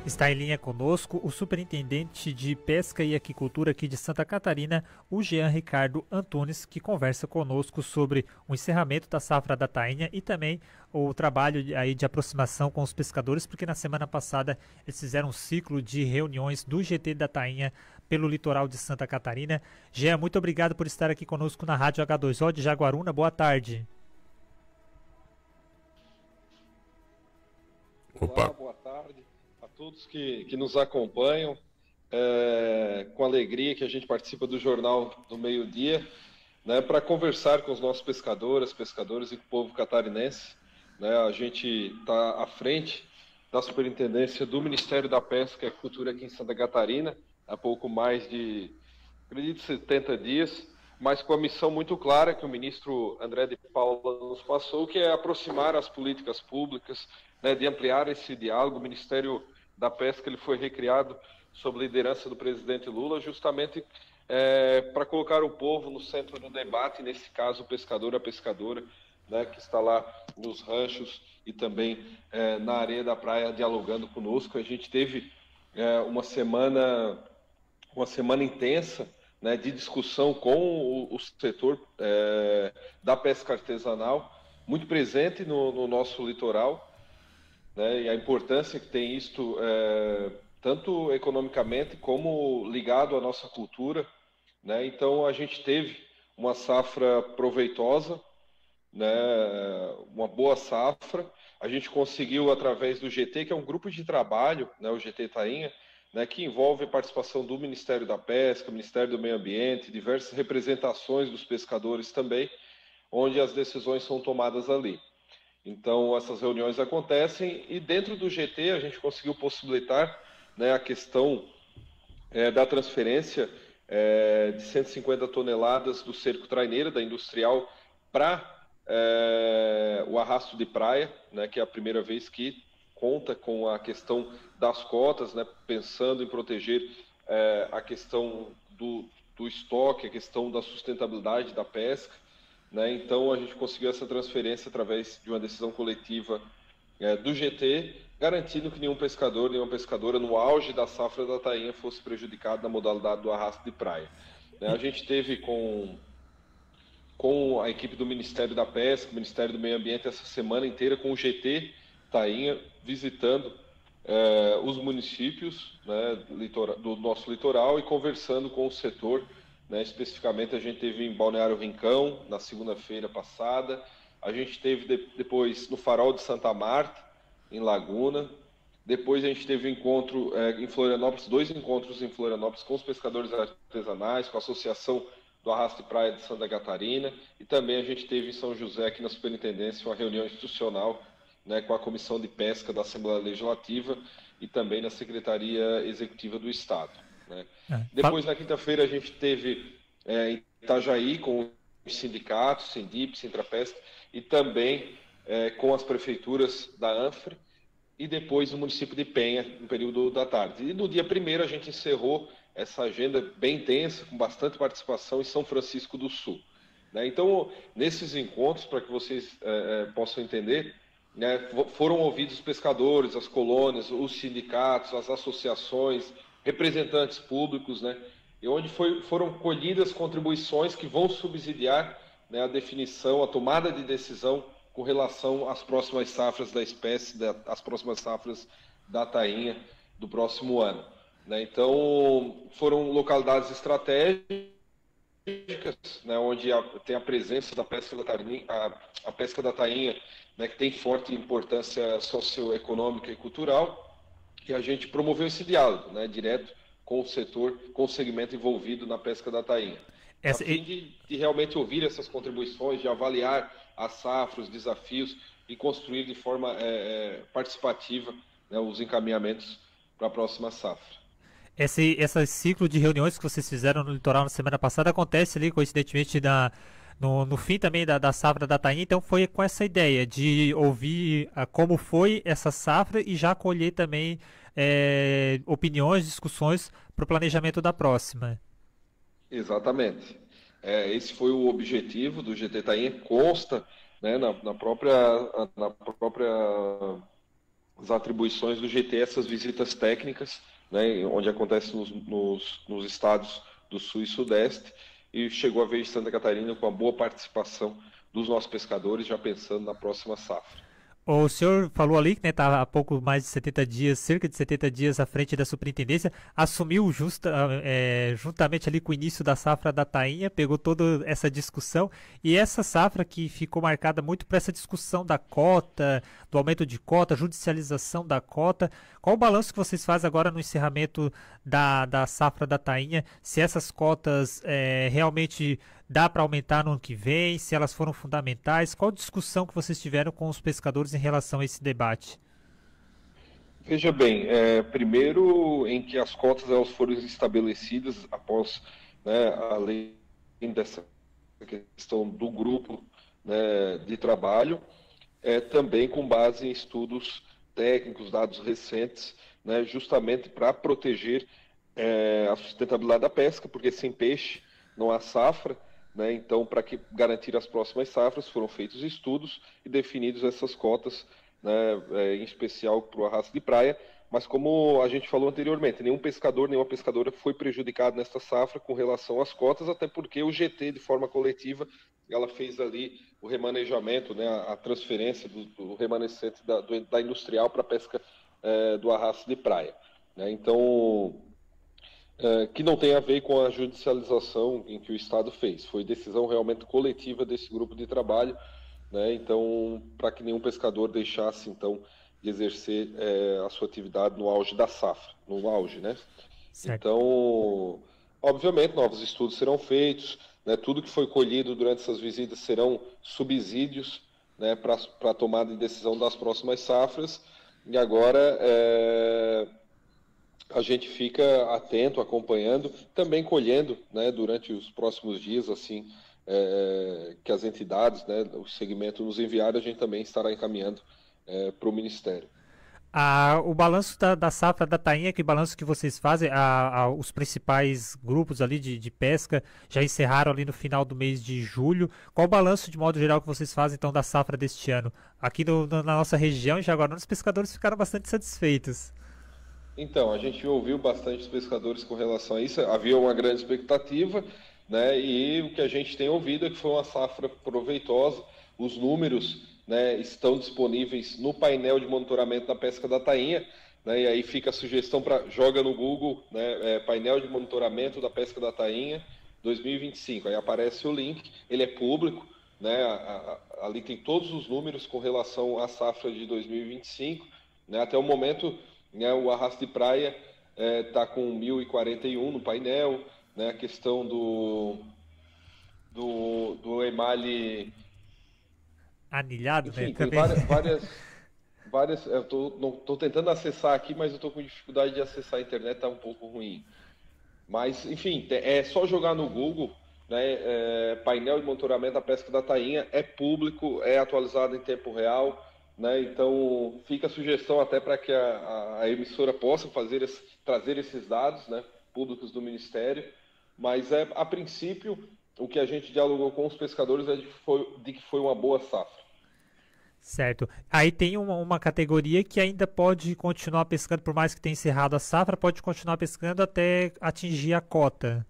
Está em linha conosco o superintendente de Pesca e Aquicultura aqui de Santa Catarina, o Jean Ricardo Antunes, que conversa conosco sobre o encerramento da safra da tainha e também o trabalho aí de aproximação com os pescadores, porque na semana passada eles fizeram um ciclo de reuniões do GT da tainha pelo litoral de Santa Catarina. Jean, muito obrigado por estar aqui conosco na Rádio H2O de Jaguaruna. Boa tarde. Olá, boa tarde a todos que nos acompanham. Com alegria que a gente participa do Jornal do Meio-Dia, né, para conversar com os nossos pescadores e com o povo catarinense. Né, a gente está à frente da superintendência do Ministério da Pesca e Aquicultura aqui em Santa Catarina, há pouco mais de, acredito, 70 dias, mas com a missão muito clara que o ministro André de Paula nos passou, que é aproximar as políticas públicas, né, de ampliar esse diálogo. O Ministério da Pesca ele foi recriado sob liderança do presidente Lula, justamente para colocar o povo no centro do debate, nesse caso o pescador, a pescadora, né, que está lá nos ranchos e também na areia da praia dialogando conosco. A gente teve uma semana intensa, né, de discussão com o setor da pesca artesanal, muito presente no nosso litoral, né, e a importância que tem isto, tanto economicamente como ligado à nossa cultura, né? Então a gente teve uma safra proveitosa, né, uma boa safra. A gente conseguiu, através do GT, que é um grupo de trabalho, né, o GT Tainha, né, que envolve a participação do Ministério da Pesca, Ministério do Meio Ambiente, diversas representações dos pescadores também, onde as decisões são tomadas ali. Então, essas reuniões acontecem e dentro do GT a gente conseguiu possibilitar, né, a questão da transferência de 150 toneladas do cerco traineira, da industrial, para o arrasto de praia, né, que é a primeira vez que conta com a questão das cotas, né, pensando em proteger a questão do estoque, a questão da sustentabilidade da pesca. Né? Então a gente conseguiu essa transferência através de uma decisão coletiva do GT, garantindo que nenhum pescador, nenhuma pescadora no auge da safra da tainha fosse prejudicado na modalidade do arrasto de praia. Né? A gente teve com a equipe do Ministério da Pesca, Ministério do Meio Ambiente, essa semana inteira com o GT Tainha, visitando os municípios, né, do nosso litoral e conversando com o setor. Né, especificamente a gente teve em Balneário Rincão, na segunda-feira passada, a gente teve depois no Farol de Santa Marta, em Laguna, depois a gente teve um encontro em Florianópolis, 2 encontros em Florianópolis com os pescadores artesanais, com a Associação do Arrasto de Praia de Santa Catarina, e também a gente teve em São José, aqui na Superintendência, uma reunião institucional, né, com a Comissão de Pesca da Assembleia Legislativa e também na Secretaria Executiva do Estado. Né. Depois, na quinta-feira, a gente teve em Itajaí com os sindicatos, Sindip, Sintrapesca, e também com as prefeituras da ANFRE, e depois no município de Penha, no período da tarde. E no dia 1º a gente encerrou essa agenda bem intensa, com bastante participação em São Francisco do Sul. Né. Então, nesses encontros, para que vocês possam entender, né, foram ouvidos os pescadores, as colônias, os sindicatos, as associações, representantes públicos, né, e onde foram colhidas contribuições que vão subsidiar, né, a definição, a tomada de decisão com relação às próximas safras da espécie, as próximas safras da tainha do próximo ano. Né. Então, foram localidades estratégicas, né, onde tem a presença da pesca da tainha, a pesca da tainha, né, que tem forte importância socioeconômica e cultural, que a gente promoveu esse diálogo, né, direto com o setor, com o segmento envolvido na pesca da tainha, a fim de realmente ouvir essas contribuições, de avaliar as safras, os desafios e construir de forma participativa, né, os encaminhamentos para a próxima safra. Esse ciclo de reuniões que vocês fizeram no litoral na semana passada acontece ali, coincidentemente, no fim também da safra da tainha. Então foi com essa ideia de ouvir como foi essa safra e já colher também opiniões, discussões para o planejamento da próxima. Exatamente. Esse foi o objetivo do GT Tainha, consta, né, na própria as atribuições do GT, essas visitas técnicas, né, onde acontece nos estados do Sul e Sudeste, e chegou a vez de Santa Catarina com a boa participação dos nossos pescadores, já pensando na próxima safra. O senhor falou ali que está há pouco mais de 70 dias, cerca de 70 dias à frente da superintendência, assumiu juntamente ali com o início da safra da tainha, pegou toda essa discussão, e essa safra que ficou marcada muito por essa discussão da cota, do aumento de cota, judicialização da cota. Qual o balanço que vocês fazem agora no encerramento da safra da tainha? Se essas cotas realmente dá para aumentar no ano que vem, se elas foram fundamentais? Qual discussão que vocês tiveram com os pescadores em relação a esse debate? Veja bem, primeiro em que as cotas elas foram estabelecidas após, né, além dessa questão do grupo, né, de trabalho, também com base em estudos técnicos, dados recentes, né, justamente para proteger a sustentabilidade da pesca, porque sem peixe não há safra. Né? Então, para garantir as próximas safras, foram feitos estudos e definidos essas cotas, né, em especial para o arrasto de praia. Mas como a gente falou anteriormente, nenhum pescador, nenhuma pescadora foi prejudicado nesta safra com relação às cotas, até porque o GT, de forma coletiva, ela fez ali o remanejamento, né, a transferência do remanescente da industrial para a pesca do arrasto de praia. Né? Então, que não tem a ver com a judicialização em que o Estado fez. Foi decisão realmente coletiva desse grupo de trabalho, né? Então, para que nenhum pescador deixasse, então, de exercer a sua atividade no auge da safra, no auge, né? Certo. Então, obviamente, novos estudos serão feitos, né? Tudo que foi colhido durante essas visitas serão subsídios, né, para a tomada de decisão das próximas safras, e agora a gente fica atento, acompanhando, também colhendo, né, durante os próximos dias, assim, que as entidades, né, o segmento nos enviarem, a gente também estará encaminhando para o Ministério. O balanço da safra da tainha, que balanço que vocês fazem, os principais grupos ali de pesca já encerraram ali no final do mês de julho. Qual o balanço, de modo geral, que vocês fazem, então, da safra deste ano? Aqui na nossa região, em Jaguarão, os pescadores ficaram bastante satisfeitos. Então, a gente ouviu bastante os pescadores com relação a isso, havia uma grande expectativa, né, e o que a gente tem ouvido é que foi uma safra proveitosa. Os números, né, estão disponíveis no painel de monitoramento da pesca da tainha, né, e aí fica a sugestão para joga no Google, né, painel de monitoramento da pesca da tainha 2025, aí aparece o link, ele é público, né, ali tem todos os números com relação à safra de 2025, né, até o momento, né, o arrasto de praia está com 1.041 no painel, né, a questão do emalhe anilhado, enfim, né? Tem várias eu tô tentando acessar aqui, mas eu estou com dificuldade de acessar a internet, está um pouco ruim. Mas, enfim, é só jogar no Google, né, painel de monitoramento da pesca da tainha, é público, é atualizado em tempo real, né, então fica a sugestão até para que a emissora possa trazer esses dados, né, públicos do Ministério, mas a princípio o que a gente dialogou com os pescadores é de que foi uma boa safra. Certo. Aí tem uma categoria que ainda pode continuar pescando, por mais que tenha encerrado a safra, pode continuar pescando até atingir a cota.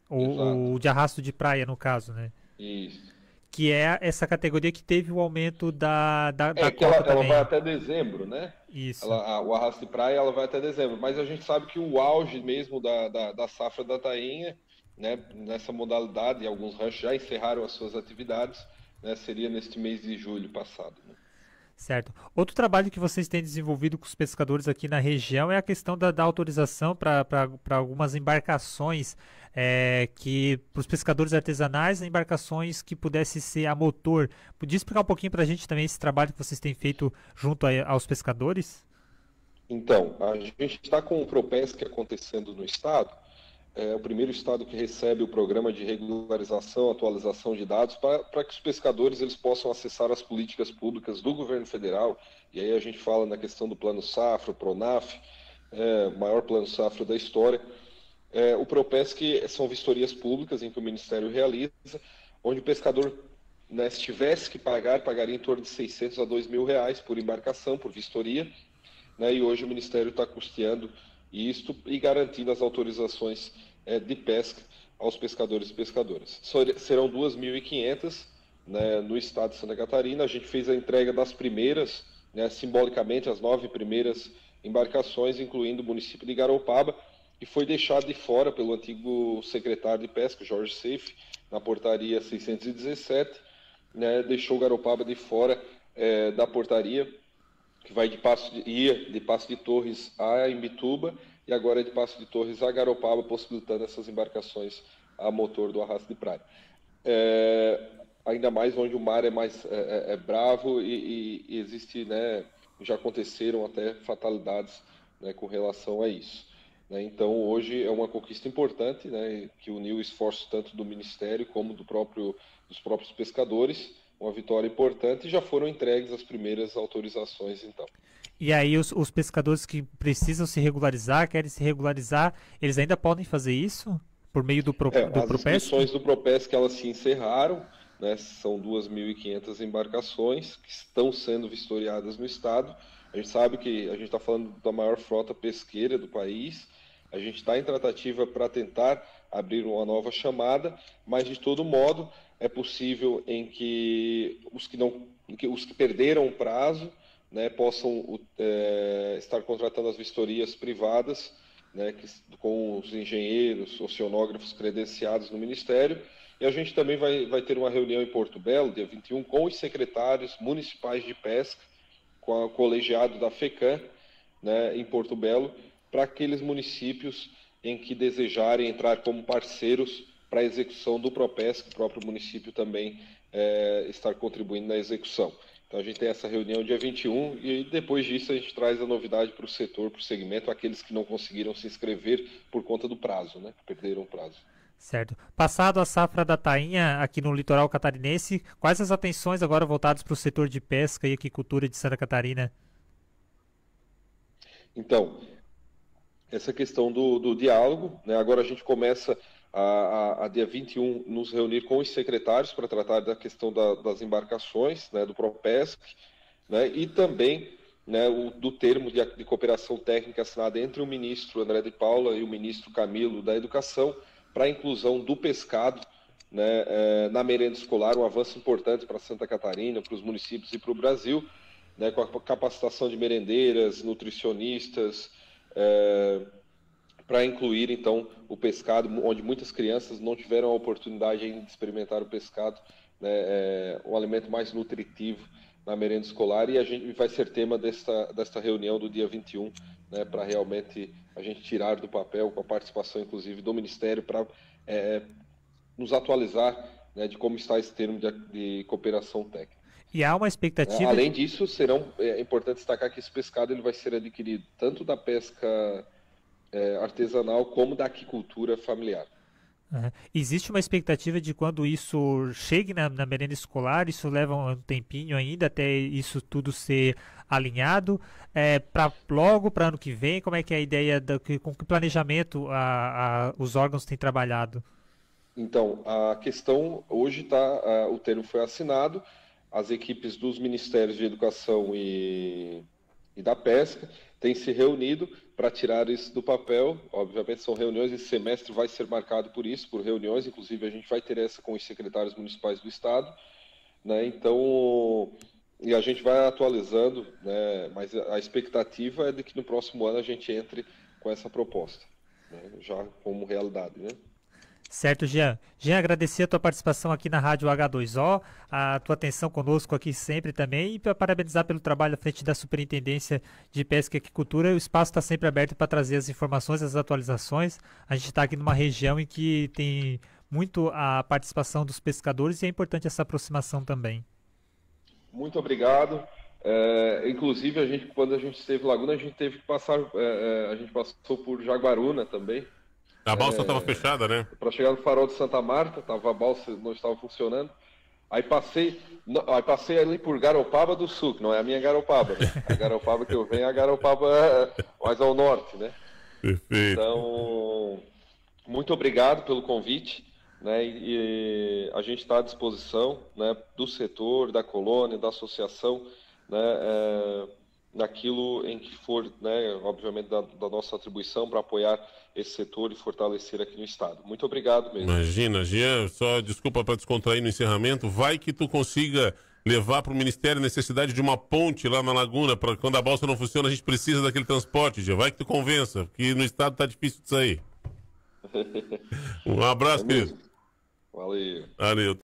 O de arrasto de praia, no caso, né? Isso. Que é essa categoria que teve o aumento da que cota ela vai até dezembro, né? Isso. O arrasto de praia ela vai até dezembro, mas a gente sabe que o auge mesmo da safra da tainha, né, nessa modalidade, e alguns ranchos já encerraram as suas atividades, né, seria neste mês de julho passado. Né? Certo. Outro trabalho que vocês têm desenvolvido com os pescadores aqui na região é a questão da autorização para algumas embarcações, que para os pescadores artesanais, embarcações que pudessem ser a motor. Podia explicar um pouquinho para a gente também esse trabalho que vocês têm feito junto aos pescadores? Então, a gente está com o ProPesc acontecendo no estado. É o primeiro estado que recebe o programa de regularização, atualização de dados para que os pescadores eles possam acessar as políticas públicas do governo federal. E aí a gente fala na questão do Plano Safra, o PRONAF, maior plano safra da história. O ProPesc são vistorias públicas em que o Ministério realiza, onde o pescador, né, se tivesse que pagaria em torno de 600 a 2.000 reais por embarcação, por vistoria. né, e hoje o Ministério está custeando isto e garantindo as autorizações de pesca aos pescadores e pescadoras. Serão 2.500, né, no estado de Santa Catarina. A gente fez a entrega das primeiras, né, simbolicamente, as 9 primeiras embarcações, incluindo o município de Garopaba, e foi deixado de fora pelo antigo secretário de Pesca, Jorge Seife, na portaria 617, né, deixou Garopaba de fora da portaria, que vai ia de Passo de Torres a Imbituba, e agora é de Passo de Torres a Garopaba, possibilitando essas embarcações a motor do arrasto de praia. Ainda mais onde o mar é mais bravo e existe, né, já aconteceram até fatalidades, né, com relação a isso. Né? Então, hoje é uma conquista importante, né, que uniu o esforço tanto do Ministério como dos próprios pescadores, uma vitória importante, e já foram entregues as primeiras autorizações, então. E aí os pescadores que precisam se regularizar, querem se regularizar, eles ainda podem fazer isso por meio do Propesc? As inscrições do Propesc, elas se encerraram, né, são 2.500 embarcações que estão sendo vistoriadas no estado. A gente sabe que a gente está falando da maior frota pesqueira do país, a gente está em tratativa para tentar abrir uma nova chamada, mas de todo modo é possível em que os que perderam o prazo, né, possam estar contratando as vistorias privadas, né, com os engenheiros, oceanógrafos credenciados no Ministério. E a gente também vai ter uma reunião em Porto Belo, dia 21, com os secretários municipais de pesca, com o colegiado da FECAM, né, em Porto Belo, para aqueles municípios em que desejarem entrar como parceiros para a execução do Propesc, o próprio município também estar contribuindo na execução. Então a gente tem essa reunião dia 21 e depois disso a gente traz a novidade para o setor, para o segmento, aqueles que não conseguiram se inscrever por conta do prazo, né, que perderam o prazo. Certo. Passado a safra da tainha aqui no litoral catarinense, quais as atenções agora voltadas para o setor de pesca e aquicultura de Santa Catarina? Então, essa questão do diálogo, né, agora a gente começa a dia 21 nos reunir com os secretários para tratar da questão das embarcações, né, do Propesc, né, e também, né, do termo de cooperação técnica assinado entre o ministro André de Paula e o ministro Camilo da Educação, para a inclusão do pescado, né, na merenda escolar, um avanço importante para Santa Catarina, para os municípios e para o Brasil, né, com a capacitação de merendeiras, nutricionistas, para incluir, então, o pescado, onde muitas crianças não tiveram a oportunidade ainda de experimentar o pescado, né, um alimento mais nutritivo na merenda escolar, e a gente vai ser tema desta reunião do dia 21, né, para realmente a gente tirar do papel, com a participação, inclusive, do Ministério, para nos atualizar, né, de como está esse termo de cooperação técnica. E há uma expectativa... Além disso, é importante destacar que esse pescado ele vai ser adquirido tanto da pesca artesanal como da aquicultura familiar. Existe uma expectativa de quando isso chegue na merenda escolar, isso leva um tempinho ainda até isso tudo ser alinhado, para logo, para ano que vem, como é que é a ideia, com que planejamento os órgãos têm trabalhado? Então, a questão, hoje o termo foi assinado, as equipes dos Ministérios de Educação e da Pesca têm se reunido para tirar isso do papel. Obviamente são reuniões, esse semestre vai ser marcado por isso, por reuniões, inclusive a gente vai ter essa com os secretários municipais do Estado, né? Então, e a gente vai atualizando, né? Mas a expectativa é de que no próximo ano a gente entre com essa proposta, né? Já como realidade, né? Certo, Jean. Jean, agradecer a tua participação aqui na Rádio H2O, a tua atenção conosco aqui sempre também, e parabenizar pelo trabalho à frente da Superintendência de Pesca e Aquicultura. O espaço está sempre aberto para trazer as informações, as atualizações. A gente está aqui numa região em que tem muito a participação dos pescadores e é importante essa aproximação também. Muito obrigado. Inclusive, quando a gente esteve em Laguna, a gente teve que passar, a gente passou por Jaguaruna também. A balsa estava fechada, né? Para chegar no farol de Santa Marta, a balsa não estava funcionando. Aí passei ali por Garopaba do Sul, que não é a minha Garopaba, né? A Garopaba que eu venho é a Garopaba mais ao norte, né? Perfeito. Então, muito obrigado pelo convite, né? E a gente está à disposição, né, do setor, da colônia, da associação, né, naquilo em que for, né, obviamente, da nossa atribuição para apoiar esse setor e fortalecer aqui no Estado. Muito obrigado mesmo. Imagina, Jean, só desculpa para descontrair no encerramento, vai que tu consiga levar para o Ministério a necessidade de uma ponte lá na Laguna, para quando a balsa não funciona a gente precisa daquele transporte, Jean, vai que tu convença, porque no Estado tá difícil de sair. Um abraço, querido. Valeu. Valeu.